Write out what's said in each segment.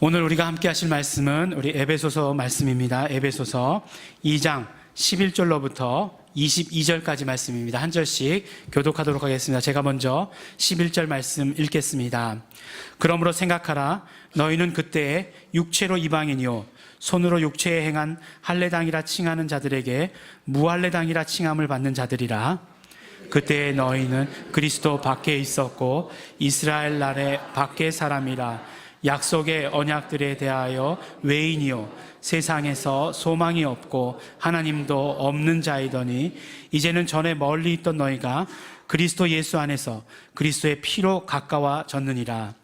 오늘 우리가 함께 하실 말씀은 우리 에베소서 말씀입니다. 에베소서 2장 11절로부터 22절까지 말씀입니다. 한 절씩 교독하도록 하겠습니다. 제가 먼저 11절 말씀 읽겠습니다. 그러므로 생각하라. 너희는 그때에 육체로 이방인이요 손으로 육체에 행한 할례당이라 칭하는 자들에게 무할례당이라 칭함을 받는 자들이라. 그때에 너희는 그리스도 밖에 있었고 이스라엘 나라의 밖의 사람이라. 약속의 언약들에 대하여 외인이요 세상에서 소망이 없고 하나님도 없는 자이더니 이제는 전에 멀리 있던 너희가 그리스도 예수 안에서 그리스도의 피로 가까워졌느니라.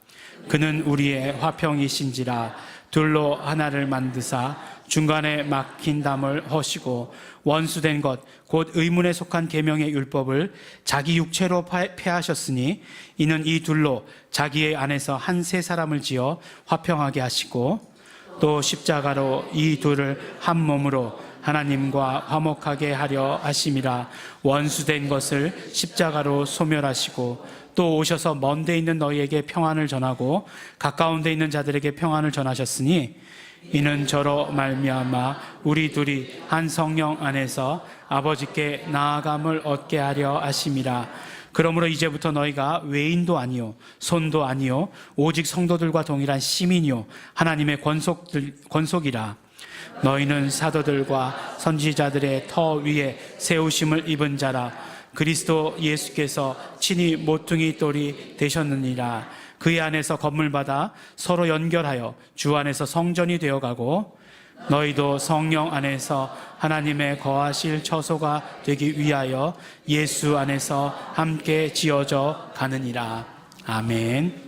그는 우리의 화평이신지라. 둘로 하나를 만드사 중간에 막힌 담을 허시고 원수된 것 곧 의문에 속한 계명의 율법을 자기 육체로 폐하셨으니 이는 이 둘로 자기의 안에서 한 세 사람을 지어 화평하게 하시고 또 십자가로 이 둘을 한 몸으로 하나님과 화목하게 하려 하심이라. 원수된 것을 십자가로 소멸하시고 또 오셔서 먼 데 있는 너희에게 평안을 전하고 가까운 데 있는 자들에게 평안을 전하셨으니 이는 저로 말미암아 우리 둘이 한 성령 안에서 아버지께 나아감을 얻게 하려 하심이라. 그러므로 이제부터 너희가 외인도 아니요 손도 아니요 오직 성도들과 동일한 시민이요 하나님의 권속이라. 너희는 사도들과 선지자들의 터 위에 세우심을 입은 자라. 그리스도 예수께서 친히 모퉁이 돌이 되셨느니라. 그의 안에서 건물마다 서로 연결하여 주 안에서 성전이 되어가고 너희도 성령 안에서 하나님의 거하실 처소가 되기 위하여 예수 안에서 함께 지어져 가느니라. 아멘.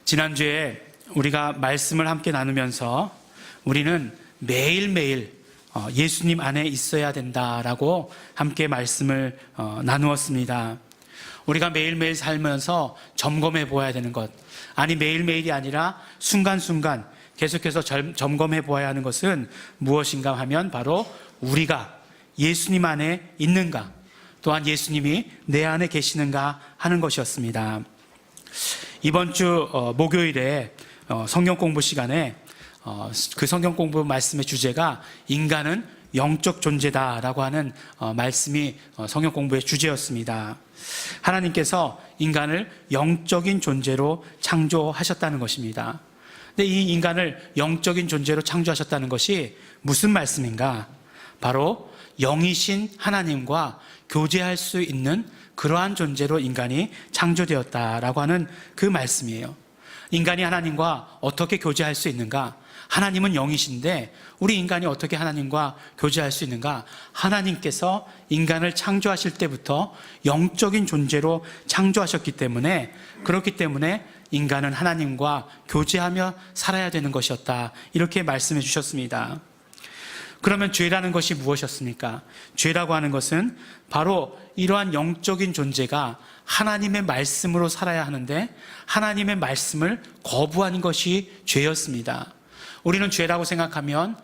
지난주에 우리가 말씀을 함께 나누면서 우리는 매일매일 예수님 안에 있어야 된다라고 함께 말씀을 나누었습니다. 우리가 매일매일 살면서 점검해 보아야 되는 것, 아니 매일매일이 아니라 순간순간 계속해서 점검해 보아야 하는 것은 무엇인가 하면 바로 우리가 예수님 안에 있는가, 또한 예수님이 내 안에 계시는가 하는 것이었습니다. 이번 주 목요일에 성경 공부 시간에 그 성경 공부 말씀의 주제가 인간은 영적 존재다라고 하는 말씀이 성경 공부의 주제였습니다. 하나님께서 인간을 영적인 존재로 창조하셨다는 것입니다. 근데 이 인간을 영적인 존재로 창조하셨다는 것이 무슨 말씀인가? 바로 영이신 하나님과 교제할 수 있는 그러한 존재로 인간이 창조되었다라고 하는 그 말씀이에요. 인간이 하나님과 어떻게 교제할 수 있는가? 하나님은 영이신데 우리 인간이 어떻게 하나님과 교제할 수 있는가? 하나님께서 인간을 창조하실 때부터 영적인 존재로 창조하셨기 때문에, 그렇기 때문에 인간은 하나님과 교제하며 살아야 되는 것이었다, 이렇게 말씀해 주셨습니다. 그러면 죄라는 것이 무엇이었습니까? 죄라고 하는 것은 바로 이러한 영적인 존재가 하나님의 말씀으로 살아야 하는데 하나님의 말씀을 거부하는 것이 죄였습니다. 우리는 죄라고 생각하면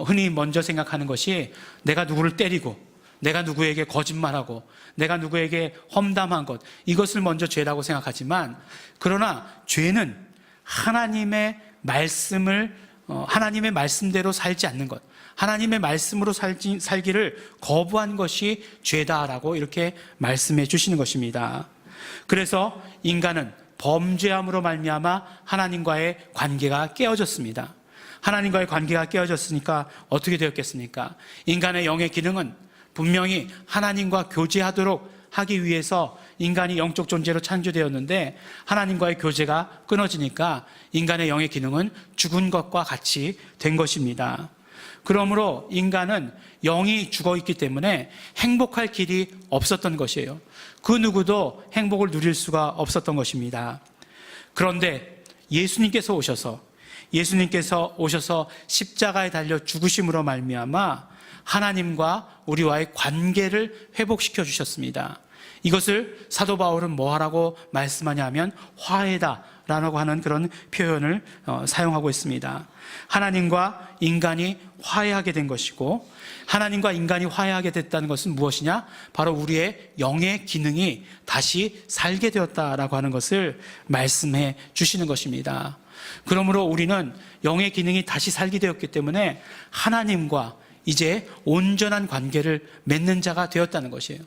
흔히 먼저 생각하는 것이 내가 누구를 때리고 내가 누구에게 거짓말하고 내가 누구에게 험담한 것, 이것을 먼저 죄라고 생각하지만, 그러나 죄는 하나님의 말씀을 하나님의 말씀대로 살지 않는 것, 하나님의 말씀으로 살기를 거부한 것이 죄다라고 이렇게 말씀해 주시는 것입니다. 그래서 인간은 범죄함으로 말미암아 하나님과의 관계가 깨어졌습니다. 하나님과의 관계가 깨어졌으니까 어떻게 되었겠습니까? 인간의 영의 기능은 분명히 하나님과 교제하도록 하기 위해서 인간이 영적 존재로 창조되었는데 하나님과의 교제가 끊어지니까 인간의 영의 기능은 죽은 것과 같이 된 것입니다. 그러므로 인간은 영이 죽어있기 때문에 행복할 길이 없었던 것이에요. 그 누구도 행복을 누릴 수가 없었던 것입니다. 그런데 예수님께서 오셔서 십자가에 달려 죽으심으로 말미암아 하나님과 우리와의 관계를 회복시켜 주셨습니다. 이것을 사도 바울은 뭐하라고 말씀하냐 하면 화해다라고 하는 그런 표현을 사용하고 있습니다. 하나님과 인간이 화해하게 된 것이고, 하나님과 인간이 화해하게 됐다는 것은 무엇이냐? 바로 우리의 영의 기능이 다시 살게 되었다라고 하는 것을 말씀해 주시는 것입니다. 그러므로 우리는 영의 기능이 다시 살게 되었기 때문에 하나님과 이제 온전한 관계를 맺는 자가 되었다는 것이에요.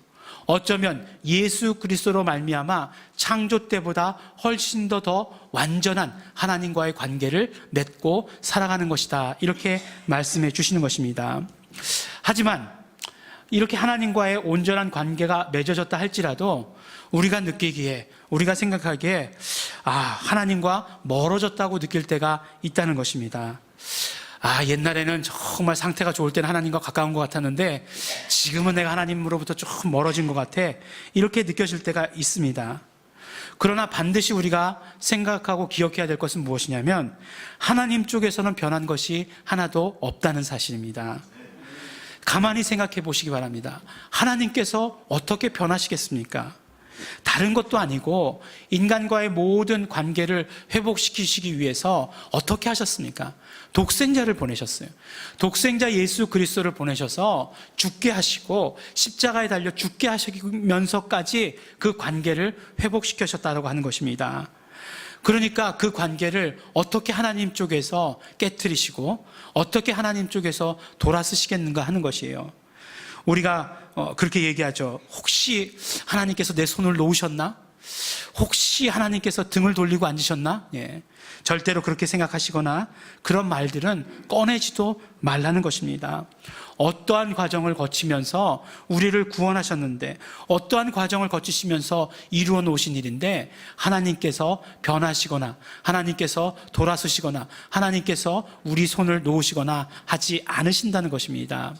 어쩌면 예수 그리스도로 말미암아 창조 때보다 훨씬 더 완전한 하나님과의 관계를 맺고 살아가는 것이다, 이렇게 말씀해 주시는 것입니다. 하지만 이렇게 하나님과의 온전한 관계가 맺어졌다 할지라도 우리가 느끼기에, 우리가 생각하기에 하나님과 멀어졌다고 느낄 때가 있다는 것입니다. 옛날에는 정말 상태가 좋을 때는 하나님과 가까운 것 같았는데 지금은 내가 하나님으로부터 조금 멀어진 것 같아, 이렇게 느껴질 때가 있습니다. 그러나 반드시 우리가 생각하고 기억해야 될 것은 무엇이냐면 하나님 쪽에서는 변한 것이 하나도 없다는 사실입니다. 가만히 생각해 보시기 바랍니다. 하나님께서 어떻게 변하시겠습니까? 다른 것도 아니고 인간과의 모든 관계를 회복시키시기 위해서 어떻게 하셨습니까? 독생자를 보내셨어요. 독생자 예수 그리스도를 보내셔서 죽게 하시고 십자가에 달려 죽게 하시면서까지 그 관계를 회복시키셨다고 하는 것입니다. 그러니까 그 관계를 어떻게 하나님 쪽에서 깨트리시고 어떻게 하나님 쪽에서 돌아서시겠는가 하는 것이에요. 우리가 그렇게 얘기하죠. 혹시 하나님께서 내 손을 놓으셨나? 혹시 하나님께서 등을 돌리고 앉으셨나? 절대로 그렇게 생각하시거나 그런 말들은 꺼내지도 말라는 것입니다. 어떠한 과정을 거치면서 우리를 구원하셨는데, 어떠한 과정을 거치시면서 이루어 놓으신 일인데 하나님께서 변하시거나 하나님께서 돌아서시거나 하나님께서 우리 손을 놓으시거나 하지 않으신다는 것입니다.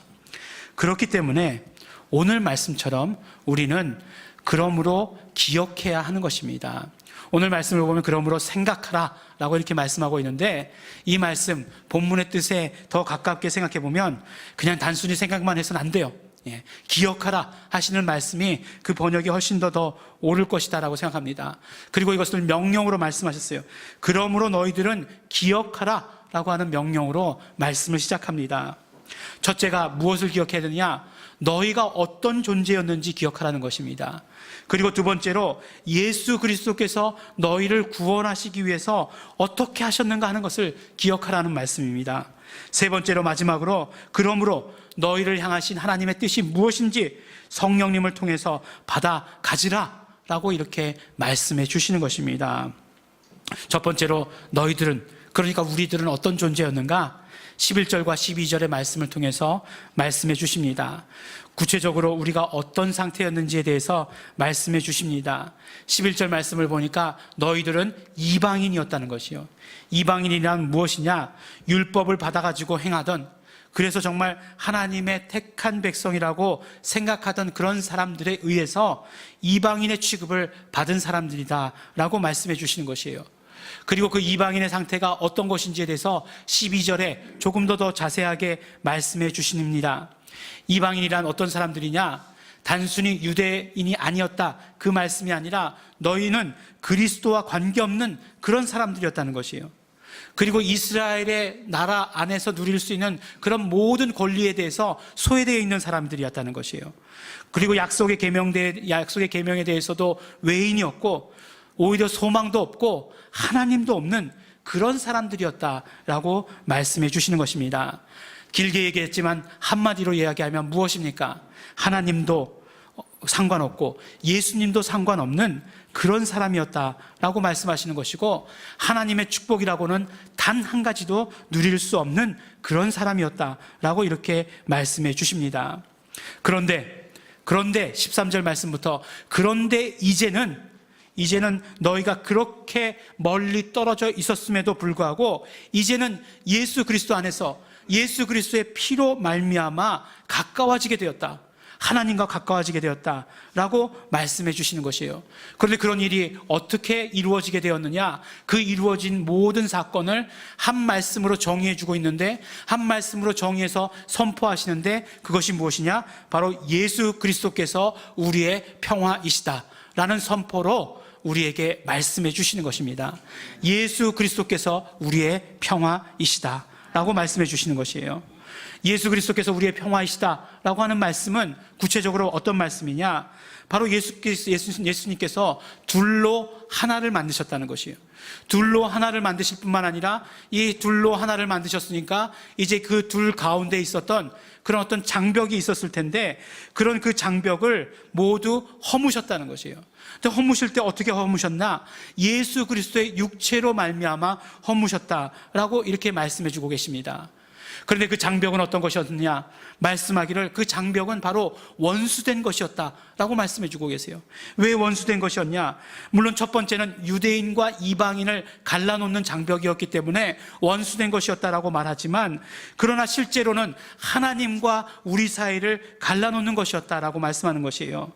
그렇기 때문에 오늘 말씀처럼 우리는 그러므로 기억해야 하는 것입니다. 오늘 말씀을 보면 그러므로 생각하라 라고 이렇게 말씀하고 있는데, 이 말씀 본문의 뜻에 더 가깝게 생각해 보면 그냥 단순히 생각만 해서는 안 돼요. 기억하라 하시는 말씀이 그 번역이 훨씬 더 옳을 것이다 라고 생각합니다. 그리고 이것을 명령으로 말씀하셨어요. 그러므로 너희들은 기억하라 라고 하는 명령으로 말씀을 시작합니다. 첫째가 무엇을 기억해야 되느냐? 너희가 어떤 존재였는지 기억하라는 것입니다. 그리고 두 번째로 예수 그리스도께서 너희를 구원하시기 위해서 어떻게 하셨는가 하는 것을 기억하라는 말씀입니다. 세 번째로 마지막으로 그러므로 너희를 향하신 하나님의 뜻이 무엇인지 성령님을 통해서 받아 가지라 라고 이렇게 말씀해 주시는 것입니다. 첫 번째로 너희들은, 그러니까 우리들은 어떤 존재였는가? 11절과 12절의 말씀을 통해서 말씀해 주십니다. 구체적으로 우리가 어떤 상태였는지에 대해서 말씀해 주십니다. 11절 말씀을 보니까 너희들은 이방인이었다는 것이요. 이방인이란 무엇이냐? 율법을 받아가지고 행하던, 그래서 정말 하나님의 택한 백성이라고 생각하던 그런 사람들에 의해서 이방인의 취급을 받은 사람들이다 라고 말씀해 주시는 것이에요. 그리고 그 이방인의 상태가 어떤 것인지에 대해서 12절에 조금 더 자세하게 말씀해 주십니다. 이방인이란 어떤 사람들이냐? 단순히 유대인이 아니었다, 그 말씀이 아니라 너희는 그리스도와 관계없는 그런 사람들이었다는 것이에요. 그리고 이스라엘의 나라 안에서 누릴 수 있는 그런 모든 권리에 대해서 소외되어 있는 사람들이었다는 것이에요. 그리고 약속의 계명에 대해서도 외인이었고 오히려 소망도 없고 하나님도 없는 그런 사람들이었다라고 말씀해 주시는 것입니다. 길게 얘기했지만 한마디로 이야기하면 무엇입니까? 하나님도 상관없고 예수님도 상관없는 그런 사람이었다라고 말씀하시는 것이고, 하나님의 축복이라고는 단 한 가지도 누릴 수 없는 그런 사람이었다라고 이렇게 말씀해 주십니다. 그런데 13절 말씀부터 그런데 이제는 너희가 그렇게 멀리 떨어져 있었음에도 불구하고 이제는 예수 그리스도 안에서 예수 그리스도의 피로 말미암아 가까워지게 되었다. 하나님과 가까워지게 되었다라고 말씀해 주시는 것이에요. 그런데 그런 일이 어떻게 이루어지게 되었느냐? 그 이루어진 모든 사건을 한 말씀으로 정의해 주고 있는데, 한 말씀으로 정의해서 선포하시는데, 그것이 무엇이냐? 바로 예수 그리스도께서 우리의 평화이시다라는 선포로 우리에게 말씀해 주시는 것입니다. 예수 그리스도께서 우리의 평화이시다라고 말씀해 주시는 것이에요. 예수 그리스도께서 우리의 평화이시다라고 하는 말씀은 구체적으로 어떤 말씀이냐? 바로 예수님께서 둘로 하나를 만드셨다는 것이에요. 둘로 하나를 만드실 뿐만 아니라 이 둘로 하나를 만드셨으니까 이제 그 둘 가운데 있었던 그런 어떤 장벽이 있었을 텐데, 그런 그 장벽을 모두 허무셨다는 것이에요. 근데 허무실 때 어떻게 허무셨나? 예수 그리스도의 육체로 말미암아 허무셨다라고 이렇게 말씀해 주고 계십니다. 그런데 그 장벽은 어떤 것이었느냐? 말씀하기를 그 장벽은 바로 원수된 것이었다라고 말씀해 주고 계세요. 왜 원수된 것이었냐? 물론 첫 번째는 유대인과 이방인을 갈라놓는 장벽이었기 때문에 원수된 것이었다라고 말하지만, 그러나 실제로는 하나님과 우리 사이를 갈라놓는 것이었다라고 말씀하는 것이에요.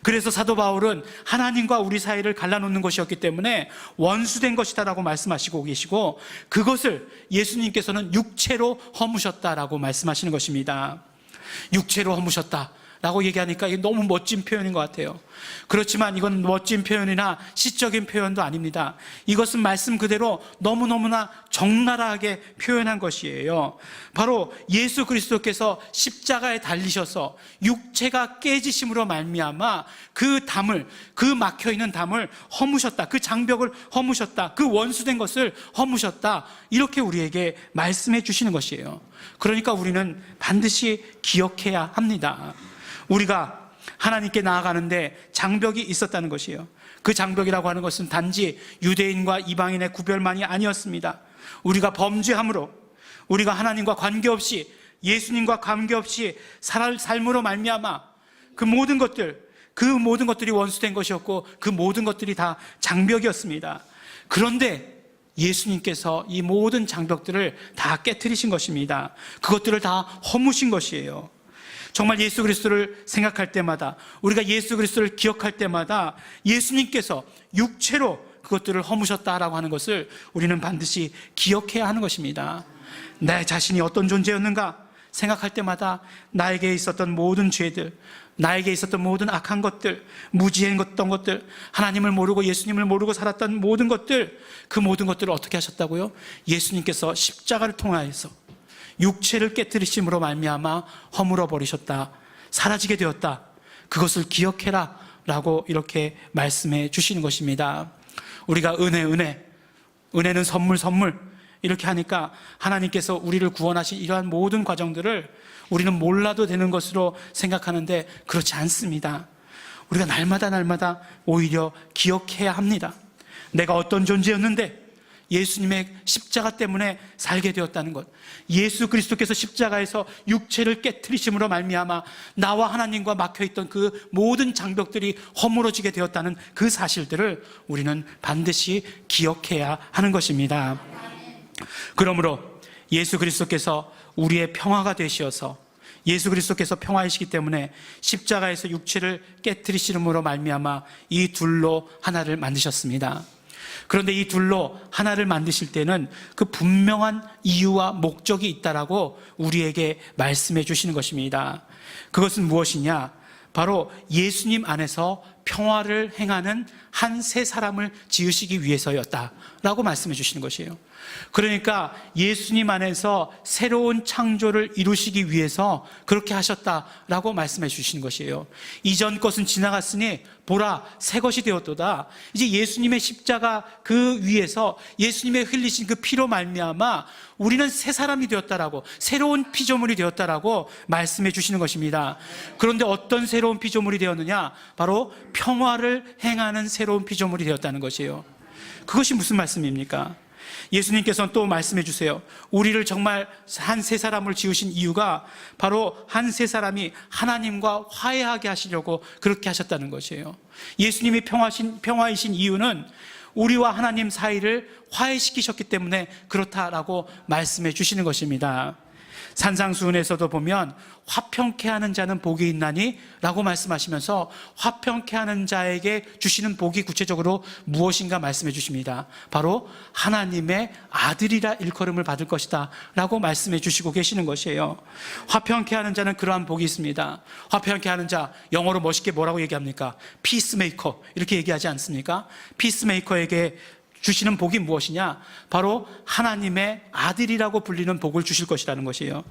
그래서 사도 바울은 하나님과 우리 사이를 갈라놓는 것이었기 때문에 원수된 것이다라고 말씀하시고 계시고, 그것을 예수님께서는 육체로 허무셨다라고 말씀하시는 것입니다. 육체로 허무셨다라고 얘기하니까 이게 너무 멋진 표현인 것 같아요. 그렇지만 이건 멋진 표현이나 시적인 표현도 아닙니다. 이것은 말씀 그대로 너무너무나 적나라하게 표현한 것이에요. 바로 예수 그리스도께서 십자가에 달리셔서 육체가 깨지심으로 말미암아 그 담을, 그 막혀있는 담을 허무셨다, 그 장벽을 허무셨다, 그 원수된 것을 허무셨다, 이렇게 우리에게 말씀해 주시는 것이에요. 그러니까 우리는 반드시 기억해야 합니다. 우리가 하나님께 나아가는데 장벽이 있었다는 것이에요. 그 장벽이라고 하는 것은 단지 유대인과 이방인의 구별만이 아니었습니다. 우리가 범죄함으로, 우리가 하나님과 관계없이, 예수님과 관계없이 삶으로 말미암아 그 모든 것들이 원수된 것이었고, 그 모든 것들이 다 장벽이었습니다. 그런데 예수님께서 이 모든 장벽들을 다 깨트리신 것입니다. 그것들을 다 허무신 것이에요. 정말 예수 그리스도를 생각할 때마다, 우리가 예수 그리스도를 기억할 때마다 예수님께서 육체로 그것들을 허무셨다라고 하는 것을 우리는 반드시 기억해야 하는 것입니다. 내 자신이 어떤 존재였는가 생각할 때마다 나에게 있었던 모든 죄들, 나에게 있었던 모든 악한 것들, 무지했던 것들, 하나님을 모르고 예수님을 모르고 살았던 모든 것들, 그 모든 것들을 어떻게 하셨다고요? 예수님께서 십자가를 통하여서 육체를 깨뜨리심으로 말미암아 허물어 버리셨다, 사라지게 되었다, 그것을 기억해라 라고 이렇게 말씀해 주시는 것입니다. 우리가 은혜는 선물 이렇게 하니까 하나님께서 우리를 구원하신 이러한 모든 과정들을 우리는 몰라도 되는 것으로 생각하는데 그렇지 않습니다. 우리가 날마다 오히려 기억해야 합니다. 내가 어떤 존재였는데 예수님의 십자가 때문에 살게 되었다는 것, 예수 그리스도께서 십자가에서 육체를 깨트리심으로 말미암아 나와 하나님과 막혀있던 그 모든 장벽들이 허물어지게 되었다는 그 사실들을 우리는 반드시 기억해야 하는 것입니다. 그러므로 예수 그리스도께서 우리의 평화가 되시어서, 예수 그리스도께서 평화이시기 때문에 십자가에서 육체를 깨트리심으로 말미암아 이 둘로 하나를 만드셨습니다. 그런데 이 둘로 하나를 만드실 때는 그 분명한 이유와 목적이 있다라고 우리에게 말씀해 주시는 것입니다. 그것은 무엇이냐? 바로 예수님 안에서 평화를 행하는 한 세 사람을 지으시기 위해서였다라고 말씀해 주시는 것이에요. 그러니까 예수님 안에서 새로운 창조를 이루시기 위해서 그렇게 하셨다라고 말씀해 주시는 것이에요. 이전 것은 지나갔으니 보라 새 것이 되었도다. 이제 예수님의 십자가 그 위에서 예수님의 흘리신 그 피로 말미암아 우리는 새 사람이 되었다라고, 새로운 피조물이 되었다라고 말씀해 주시는 것입니다. 그런데 어떤 새로운 피조물이 되었느냐? 바로 평화를 행하는 새로운 피조물이 되었다는 것이에요. 그것이 무슨 말씀입니까? 예수님께서는 또 말씀해 주세요. 우리를 정말 한 세 사람을 지으신 이유가 바로 한 세 사람이 하나님과 화해하게 하시려고 그렇게 하셨다는 것이에요. 예수님이 평화이신 이유는 우리와 하나님 사이를 화해시키셨기 때문에 그렇다라고 말씀해 주시는 것입니다. 산상수훈에서도 보면 화평케 하는 자는 복이 있나니 라고 말씀하시면서 화평케 하는 자에게 주시는 복이 구체적으로 무엇인가 말씀해 주십니다. 바로 하나님의 아들이라 일컬음을 받을 것이다 라고 말씀해 주시고 계시는 것이에요. 화평케 하는 자는 그러한 복이 있습니다. 화평케 하는 자, 영어로 멋있게 뭐라고 얘기합니까? 피스메이커 이렇게 얘기하지 않습니까? 피스메이커에게 주시는 복이 무엇이냐? 바로 하나님의 아들이라고 불리는 복을 주실 것이라는 것이에요.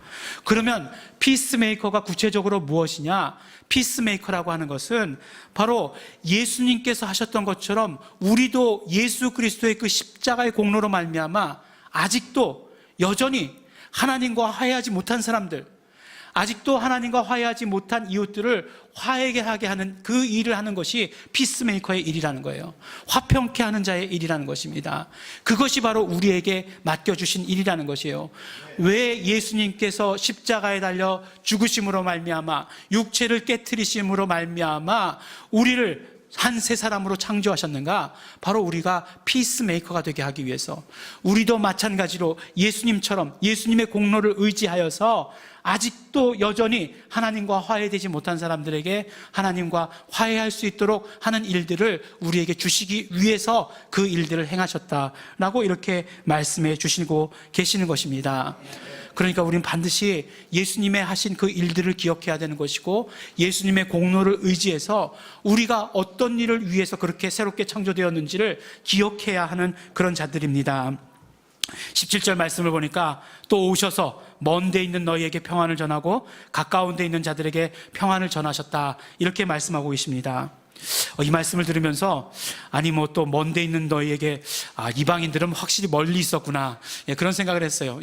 그러면 피스메이커가 구체적으로 무엇이냐? 피스메이커라고 하는 것은 바로 예수님께서 하셨던 것처럼 우리도 예수 그리스도의 그 십자가의 공로로 말미암아 아직도 여전히 하나님과 화해하지 못한 사람들, 아직도 하나님과 화해하지 못한 이웃들을 화해하게 하는 그 일을 하는 것이 피스메이커의 일이라는 거예요. 화평케 하는 자의 일이라는 것입니다. 그것이 바로 우리에게 맡겨주신 일이라는 것이에요. 왜 예수님께서 십자가에 달려 죽으심으로 말미암아 육체를 깨트리심으로 말미암아 우리를 한 세 사람으로 창조하셨는가? 바로 우리가 피스메이커가 되게 하기 위해서, 우리도 마찬가지로 예수님처럼 예수님의 공로를 의지하여서 아직도 여전히 하나님과 화해되지 못한 사람들에게 하나님과 화해할 수 있도록 하는 일들을 우리에게 주시기 위해서 그 일들을 행하셨다라고 이렇게 말씀해 주시고 계시는 것입니다. 그러니까 우리는 반드시 예수님의 하신 그 일들을 기억해야 되는 것이고, 예수님의 공로를 의지해서 우리가 어떤 일을 위해서 그렇게 새롭게 창조되었는지를 기억해야 하는 그런 자들입니다. 17절 말씀을 보니까 또 오셔서 먼 데 있는 너희에게 평안을 전하고 가까운 데 있는 자들에게 평안을 전하셨다, 이렇게 말씀하고 계십니다. 이 말씀을 들으면서 아니 뭐 또 먼 데 있는 너희에게 이방인들은 확실히 멀리 있었구나, 그런 생각을 했어요.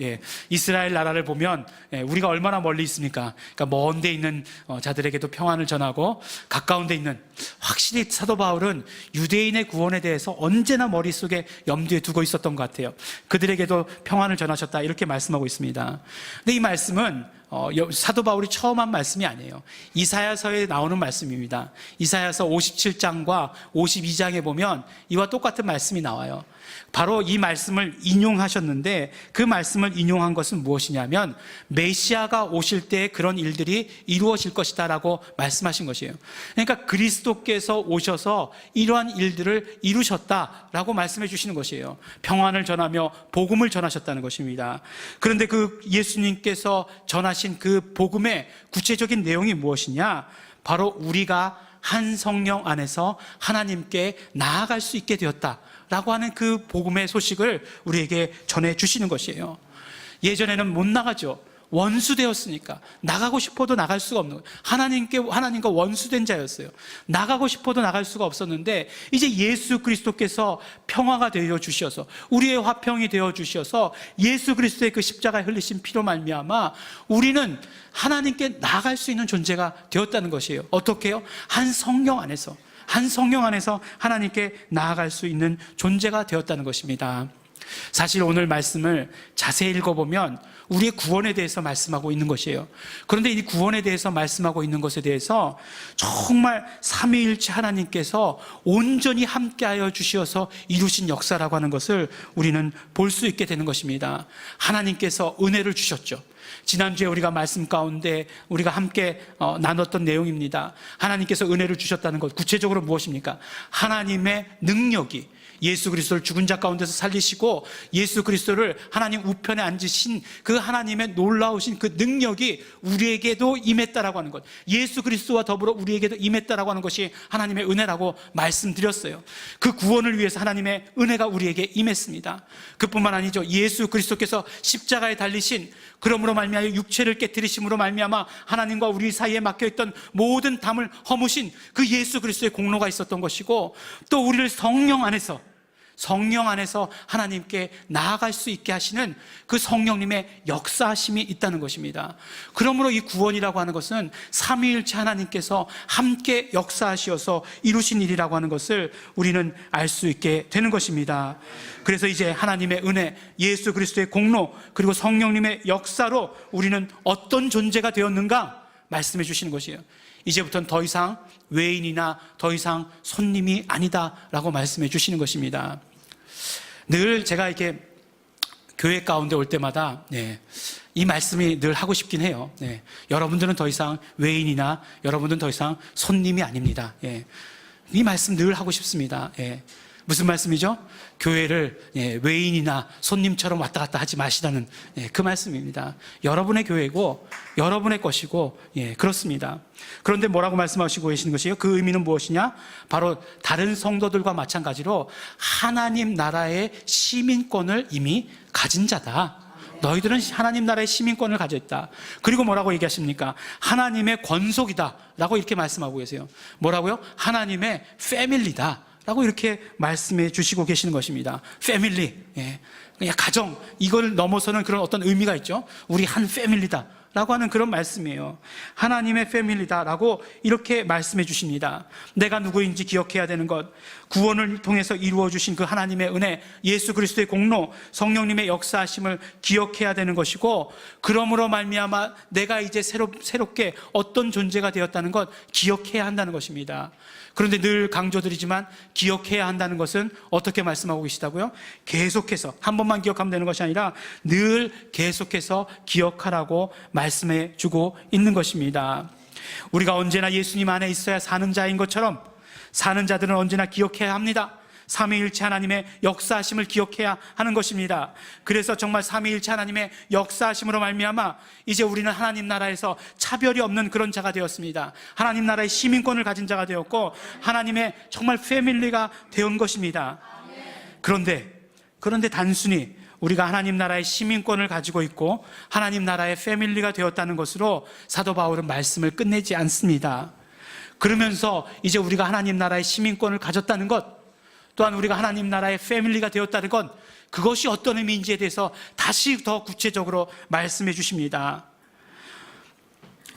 이스라엘 나라를 보면 우리가 얼마나 멀리 있습니까? 그러니까 먼 데 있는 자들에게도 평안을 전하고 가까운 데 있는, 확실히 사도 바울은 유대인의 구원에 대해서 언제나 머릿속에 염두에 두고 있었던 것 같아요. 그들에게도 평안을 전하셨다, 이렇게 말씀하고 있습니다. 근데 이 말씀은 사도 바울이 처음 한 말씀이 아니에요. 이사야서에 나오는 말씀입니다. 이사야서 57장과 52장에 보면 이와 똑같은 말씀이 나와요. 바로 이 말씀을 인용하셨는데, 그 말씀을 인용한 것은 무엇이냐면 메시아가 오실 때 그런 일들이 이루어질 것이다 라고 말씀하신 것이에요. 그러니까 그리스도께서 오셔서 이러한 일들을 이루셨다라고 말씀해 주시는 것이에요. 평안을 전하며 복음을 전하셨다는 것입니다. 그런데 그 예수님께서 전하신 그 복음의 구체적인 내용이 무엇이냐? 바로 우리가 한 성령 안에서 하나님께 나아갈 수 있게 되었다 라고 하는 그 복음의 소식을 우리에게 전해주시는 것이에요. 예전에는 못 나가죠. 원수되었으니까 나가고 싶어도 나갈 수가 없는 거예요. 하나님과 원수된 자였어요. 나가고 싶어도 나갈 수가 없었는데, 이제 예수 그리스도께서 평화가 되어 주셔서, 우리의 화평이 되어 주셔서 예수 그리스도의 그 십자가에 흘리신 피로 말미암아 우리는 하나님께 나아갈 수 있는 존재가 되었다는 것이에요. 어떻게요? 한 성령 안에서 하나님께 나아갈 수 있는 존재가 되었다는 것입니다. 사실 오늘 말씀을 자세히 읽어보면 우리의 구원에 대해서 말씀하고 있는 것이에요. 그런데 이 구원에 대해서 말씀하고 있는 것에 대해서 정말 삼위일체 하나님께서 온전히 함께하여 주셔서 이루신 역사라고 하는 것을 우리는 볼 수 있게 되는 것입니다. 하나님께서 은혜를 주셨죠. 지난주에 우리가 말씀 가운데 우리가 함께 나눴던 내용입니다. 하나님께서 은혜를 주셨다는 것, 구체적으로 무엇입니까? 하나님의 능력이 예수 그리스도를 죽은 자 가운데서 살리시고 예수 그리스도를 하나님 우편에 앉으신 그 하나님의 놀라우신 그 능력이 우리에게도 임했다라고 하는 것, 예수 그리스도와 더불어 우리에게도 임했다라고 하는 것이 하나님의 은혜라고 말씀드렸어요. 그 구원을 위해서 하나님의 은혜가 우리에게 임했습니다. 그뿐만 아니죠. 예수 그리스도께서 십자가에 달리신, 그러므로 말미암아 육체를 깨뜨리심으로 말미암아 하나님과 우리 사이에 막혀있던 모든 담을 허무신 그 예수 그리스도의 공로가 있었던 것이고, 또 우리를 성령 안에서 하나님께 나아갈 수 있게 하시는 그 성령님의 역사하심이 있다는 것입니다. 그러므로 이 구원이라고 하는 것은 삼위일체 하나님께서 함께 역사하시어서 이루신 일이라고 하는 것을 우리는 알 수 있게 되는 것입니다. 그래서 이제 하나님의 은혜, 예수 그리스도의 공로, 그리고 성령님의 역사로 우리는 어떤 존재가 되었는가 말씀해 주시는 것이에요. 이제부터는 더 이상 외인이나 더 이상 손님이 아니다라고 말씀해 주시는 것입니다. 늘 제가 이렇게 교회 가운데 올 때마다 이 말씀이 늘 하고 싶긴 해요. 여러분들은 더 이상 외인이나 여러분들은 더 이상 손님이 아닙니다. 이 말씀 늘 하고 싶습니다. 무슨 말씀이죠? 교회를 외인이나 손님처럼 왔다 갔다 하지 마시라는 그 말씀입니다. 여러분의 교회고 여러분의 것이고 그렇습니다. 그런데 뭐라고 말씀하시고 계시는 것이에요? 그 의미는 무엇이냐? 바로 다른 성도들과 마찬가지로 하나님 나라의 시민권을 이미 가진 자다. 너희들은 하나님 나라의 시민권을 가졌다. 그리고 뭐라고 얘기하십니까? 하나님의 권속이다 라고 이렇게 말씀하고 계세요. 뭐라고요? 하나님의 패밀리다 라고 이렇게 말씀해 주시고 계시는 것입니다. 패밀리, 그냥 가정, 이걸 넘어서는 그런 어떤 의미가 있죠. 우리 한 패밀리다 라고 하는 그런 말씀이에요. 하나님의 패밀리다 라고 이렇게 말씀해 주십니다. 내가 누구인지 기억해야 되는 것, 구원을 통해서 이루어 주신 그 하나님의 은혜, 예수 그리스도의 공로, 성령님의 역사하심을 기억해야 되는 것이고, 그러므로 말미암아 내가 이제 새롭게 어떤 존재가 되었다는 것 기억해야 한다는 것입니다. 그런데 늘 강조드리지만 기억해야 한다는 것은 어떻게 말씀하고 계시다고요? 계속해서, 한 번만 기억하면 되는 것이 아니라 늘 계속해서 기억하라고 말씀해 주고 있는 것입니다. 우리가 언제나 예수님 안에 있어야 사는 자인 것처럼 사는 자들은 언제나 기억해야 합니다. 삼위일체 하나님의 역사하심을 기억해야 하는 것입니다. 그래서 정말 삼위일체 하나님의 역사하심으로 말미암아 이제 우리는 하나님 나라에서 차별이 없는 그런 자가 되었습니다. 하나님 나라의 시민권을 가진 자가 되었고 하나님의 정말 패밀리가 되온 것입니다. 그런데 단순히 우리가 하나님 나라의 시민권을 가지고 있고 하나님 나라의 패밀리가 되었다는 것으로 사도 바울은 말씀을 끝내지 않습니다. 그러면서 이제 우리가 하나님 나라의 시민권을 가졌다는 것, 또한 우리가 하나님 나라의 패밀리가 되었다는 건 그것이 어떤 의미인지에 대해서 다시 더 구체적으로 말씀해 주십니다.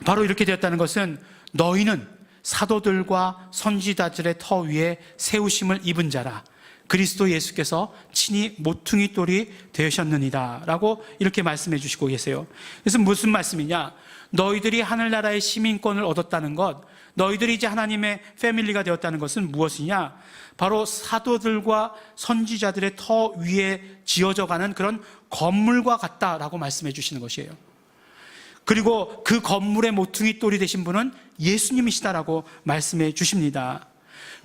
바로 이렇게 되었다는 것은 너희는 사도들과 선지자들의 터 위에 세우심을 입은 자라 그리스도 예수께서 친히 모퉁이 돌이 되셨느니라 라고 이렇게 말씀해 주시고 계세요. 그래서 무슨 말씀이냐? 너희들이 하늘나라의 시민권을 얻었다는 것, 너희들이 이제 하나님의 패밀리가 되었다는 것은 무엇이냐? 바로 사도들과 선지자들의 터 위에 지어져가는 그런 건물과 같다라고 말씀해 주시는 것이에요. 그리고 그 건물의 모퉁이 돌이 되신 분은 예수님이시다라고 말씀해 주십니다.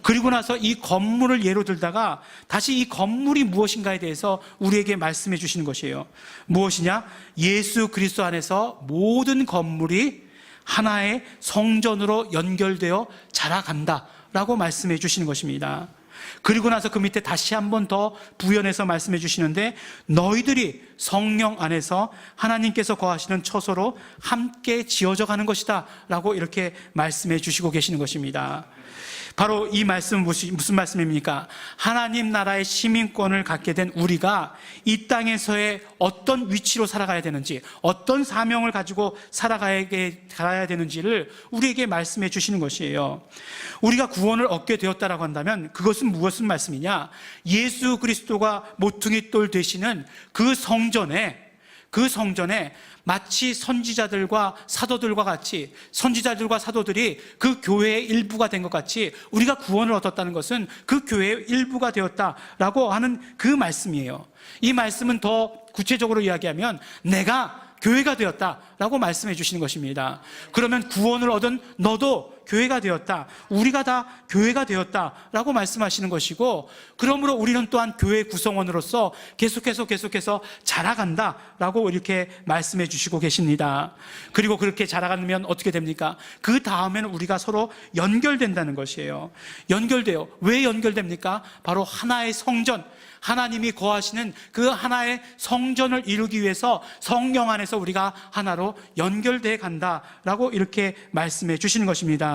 그리고 나서 이 건물을 예로 들다가 다시 이 건물이 무엇인가에 대해서 우리에게 말씀해 주시는 것이에요. 무엇이냐? 예수 그리스도 안에서 모든 건물이 하나의 성전으로 연결되어 자라간다라고 말씀해 주시는 것입니다. 그리고 나서 그 밑에 다시 한 번 더 부연해서 말씀해 주시는데 너희들이 성령 안에서 하나님께서 거하시는 처소로 함께 지어져 가는 것이다 라고 이렇게 말씀해 주시고 계시는 것입니다. 바로 이 말씀은 무슨 말씀입니까? 하나님 나라의 시민권을 갖게 된 우리가 이 땅에서의 어떤 위치로 살아가야 되는지, 어떤 사명을 가지고 살아가야 되는지를 우리에게 말씀해 주시는 것이에요. 우리가 구원을 얻게 되었다라고 한다면 그것은 무슨 말씀이냐? 예수 그리스도가 모퉁이 돌 되시는 그 성전에 마치 선지자들과 사도들과 같이, 선지자들과 사도들이 그 교회의 일부가 된 것 같이 우리가 구원을 얻었다는 것은 그 교회의 일부가 되었다라고 하는 그 말씀이에요. 이 말씀은 더 구체적으로 이야기하면 내가 교회가 되었다라고 말씀해 주시는 것입니다. 그러면 구원을 얻은 너도 교회가 되었다, 우리가 다 교회가 되었다라고 말씀하시는 것이고, 그러므로 우리는 또한 교회 구성원으로서 계속해서 자라간다라고 이렇게 말씀해 주시고 계십니다. 그리고 그렇게 자라가면 어떻게 됩니까? 그 다음에는 우리가 서로 연결된다는 것이에요. 연결돼요. 왜 연결됩니까? 바로 하나의 성전, 하나님이 거하시는 그 하나의 성전을 이루기 위해서 성령 안에서 우리가 하나로 연결돼 간다라고 이렇게 말씀해 주시는 것입니다.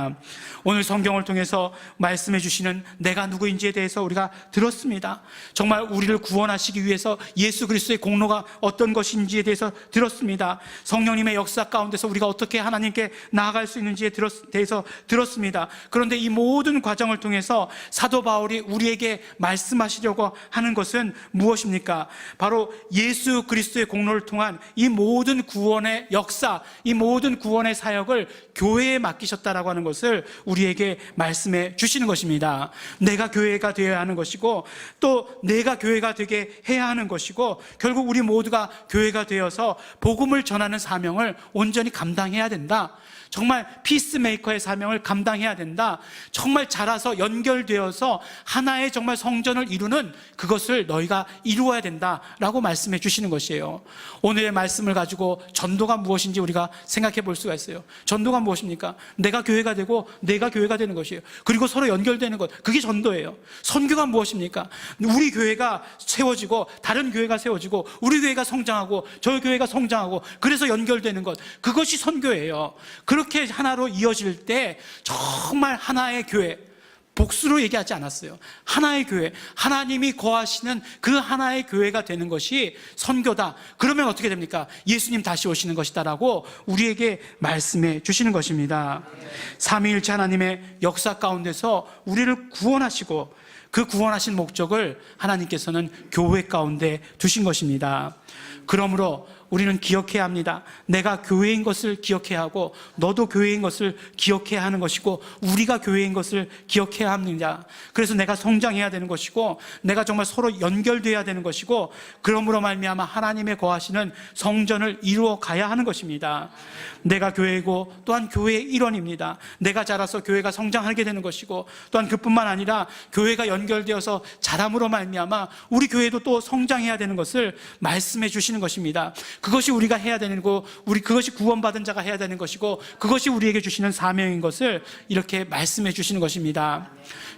오늘 성경을 통해서 말씀해 주시는 내가 누구인지에 대해서 우리가 들었습니다. 정말 우리를 구원하시기 위해서 예수 그리스도의 공로가 어떤 것인지에 대해서 들었습니다. 성령님의 역사 가운데서 우리가 어떻게 하나님께 나아갈 수 있는지에 대해서 들었습니다. 그런데 이 모든 과정을 통해서 사도 바울이 우리에게 말씀하시려고 하는 것은 무엇입니까? 바로 예수 그리스도의 공로를 통한 이 모든 구원의 역사, 이 모든 구원의 사역을 교회에 맡기셨다라고 하는 것을 우리에게 말씀해 주시는 것입니다. 내가 교회가 되어야 하는 것이고, 또 내가 교회가 되게 해야 하는 것이고, 결국 우리 모두가 교회가 되어서 복음을 전하는 사명을 온전히 감당해야 된다. 정말 피스메이커의 사명을 감당해야 된다. 정말 자라서 연결되어서 하나의 정말 성전을 이루는 그것을 너희가 이루어야 된다라고 말씀해 주시는 것이에요. 오늘의 말씀을 가지고 전도가 무엇인지 우리가 생각해 볼 수가 있어요. 전도가 무엇입니까? 내가 교회가 되고 내가 교회가 되는 것이에요. 그리고 서로 연결되는 것, 그게 전도예요. 선교가 무엇입니까? 우리 교회가 세워지고 다른 교회가 세워지고 우리 교회가 성장하고 저 교회가 성장하고 그래서 연결되는 것, 그것이 선교예요. 그렇게 하나로 이어질 때 정말 하나의 교회, 복수로 얘기하지 않았어요. 하나의 교회, 하나님이 거하시는 그 하나의 교회가 되는 것이 선교다. 그러면 어떻게 됩니까? 예수님 다시 오시는 것이다라고 우리에게 말씀해 주시는 것입니다. 삼위일체 하나님의 역사 가운데서 우리를 구원하시고 그 구원하신 목적을 하나님께서는 교회 가운데 두신 것입니다. 그러므로 우리는 기억해야 합니다. 내가 교회인 것을 기억해야 하고 너도 교회인 것을 기억해야 하는 것이고 우리가 교회인 것을 기억해야 합니다. 그래서 내가 성장해야 되는 것이고 내가 정말 서로 연결돼야 되는 것이고 그러므로 말미암아 하나님의 거하시는 성전을 이루어 가야 하는 것입니다. 내가 교회이고 또한 교회의 일원입니다. 내가 자라서 교회가 성장하게 되는 것이고 또한 그뿐만 아니라 교회가 연결되어서 자람으로 말미암아 우리 교회도 또 성장해야 되는 것을 말씀해 주시는 것입니다. 그것이 우리가 해야 되는 거, 그것이 구원받은 자가 해야 되는 것이고 그것이 우리에게 주시는 사명인 것을 이렇게 말씀해 주시는 것입니다.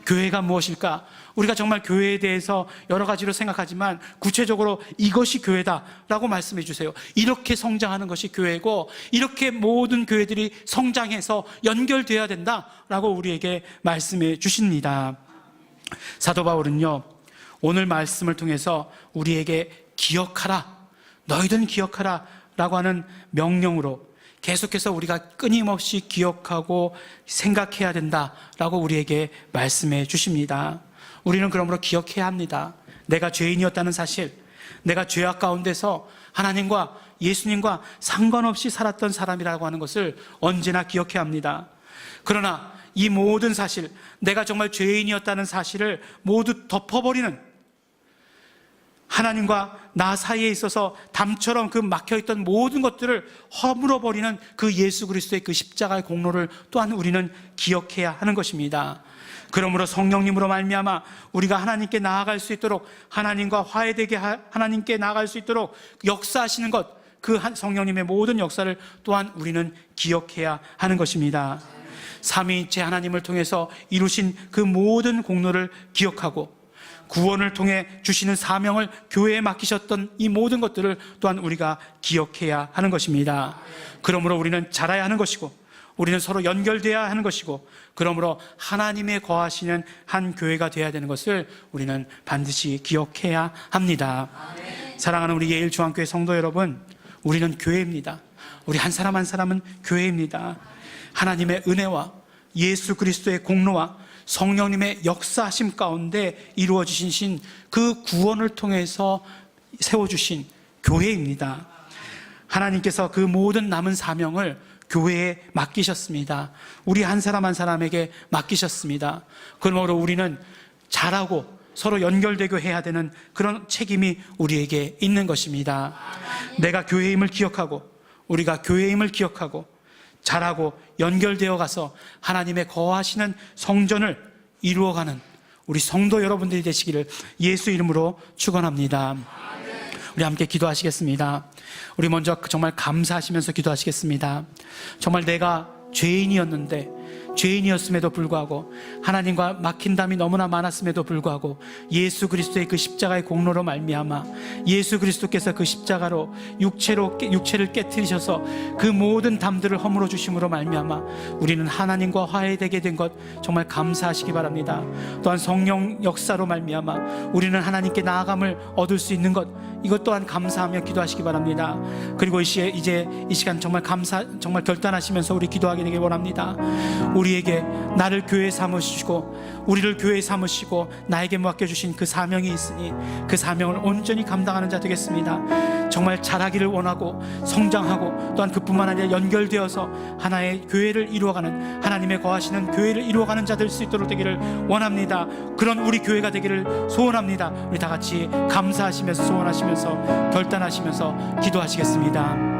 교회가 무엇일까? 우리가 정말 교회에 대해서 여러 가지로 생각하지만 구체적으로 이것이 교회다라고 말씀해 주세요. 이렇게 성장하는 것이 교회고 이렇게 모든 교회들이 성장해서 연결되어야 된다라고 우리에게 말씀해 주십니다. 사도 바울은요, 오늘 말씀을 통해서 우리에게 기억하라, 너희들은 기억하라 라고 하는 명령으로 계속해서 우리가 끊임없이 기억하고 생각해야 된다라고 우리에게 말씀해 주십니다. 우리는 그러므로 기억해야 합니다. 내가 죄인이었다는 사실, 내가 죄악 가운데서 하나님과 예수님과 상관없이 살았던 사람이라고 하는 것을 언제나 기억해야 합니다. 그러나 이 모든 사실, 내가 정말 죄인이었다는 사실을 모두 덮어버리는, 하나님과 나 사이에 있어서 담처럼 그 막혀있던 모든 것들을 허물어버리는 그 예수 그리스도의 그 십자가의 공로를 또한 우리는 기억해야 하는 것입니다. 그러므로 성령님으로 말미암아 우리가 하나님께 나아갈 수 있도록, 하나님과 화해되게 하나님께 나아갈 수 있도록 역사하시는 것, 그 성령님의 모든 역사를 또한 우리는 기억해야 하는 것입니다. 삼위일체 하나님을 통해서 이루신 그 모든 공로를 기억하고 구원을 통해 주시는 사명을 교회에 맡기셨던 이 모든 것들을 또한 우리가 기억해야 하는 것입니다. 그러므로 우리는 자라야 하는 것이고 우리는 서로 연결되어야 하는 것이고 그러므로 하나님의 거하시는 한 교회가 되어야 되는 것을 우리는 반드시 기억해야 합니다. 사랑하는 우리 예일중앙교회 성도 여러분, 우리는 교회입니다. 우리 한 사람 한 사람은 교회입니다. 하나님의 은혜와 예수 그리스도의 공로와 성령님의 역사하심 가운데 이루어지신 그 구원을 통해서 세워주신 교회입니다. 하나님께서 그 모든 남은 사명을 교회에 맡기셨습니다. 우리 한 사람 한 사람에게 맡기셨습니다. 그러므로 우리는 잘하고 서로 연결되고 해야 되는 그런 책임이 우리에게 있는 것입니다. 내가 교회임을 기억하고 우리가 교회임을 기억하고 잘하고 연결되어 가서 하나님의 거하시는 성전을 이루어가는 우리 성도 여러분들이 되시기를 예수 이름으로 축원합니다. 우리 함께 기도하시겠습니다. 우리 먼저 정말 감사하시면서 기도하시겠습니다. 정말 내가 죄인이었음에도 불구하고 하나님과 막힌 담이 너무나 많았음에도 불구하고 예수 그리스도의 그 십자가의 공로로 말미암아 예수 그리스도께서 그 십자가로 육체를 깨트리셔서 그 모든 담들을 허물어 주심으로 말미암아 우리는 하나님과 화해되게 된 것 정말 감사하시기 바랍니다. 또한 성령 역사로 말미암아 우리는 하나님께 나아감을 얻을 수 있는 것, 이것 또한 감사하며 기도하시기 바랍니다. 그리고 이제 이 시간 정말 결단하시면서 우리 기도하게 되길 원합니다. 우리에게 나를 교회 삼으시고 우리를 교회 삼으시고 나에게 맡겨주신 그 사명이 있으니 그 사명을 온전히 감당하는 자 되겠습니다. 정말 자라기를 원하고 성장하고 또한 그뿐만 아니라 연결되어서 하나의 교회를 이루어가는, 하나님의 거하시는 교회를 이루어가는 자 될 수 있도록 되기를 원합니다. 그런 우리 교회가 되기를 소원합니다. 우리 다 같이 감사하시면서 소원하시면서 결단하시면서 기도하시겠습니다.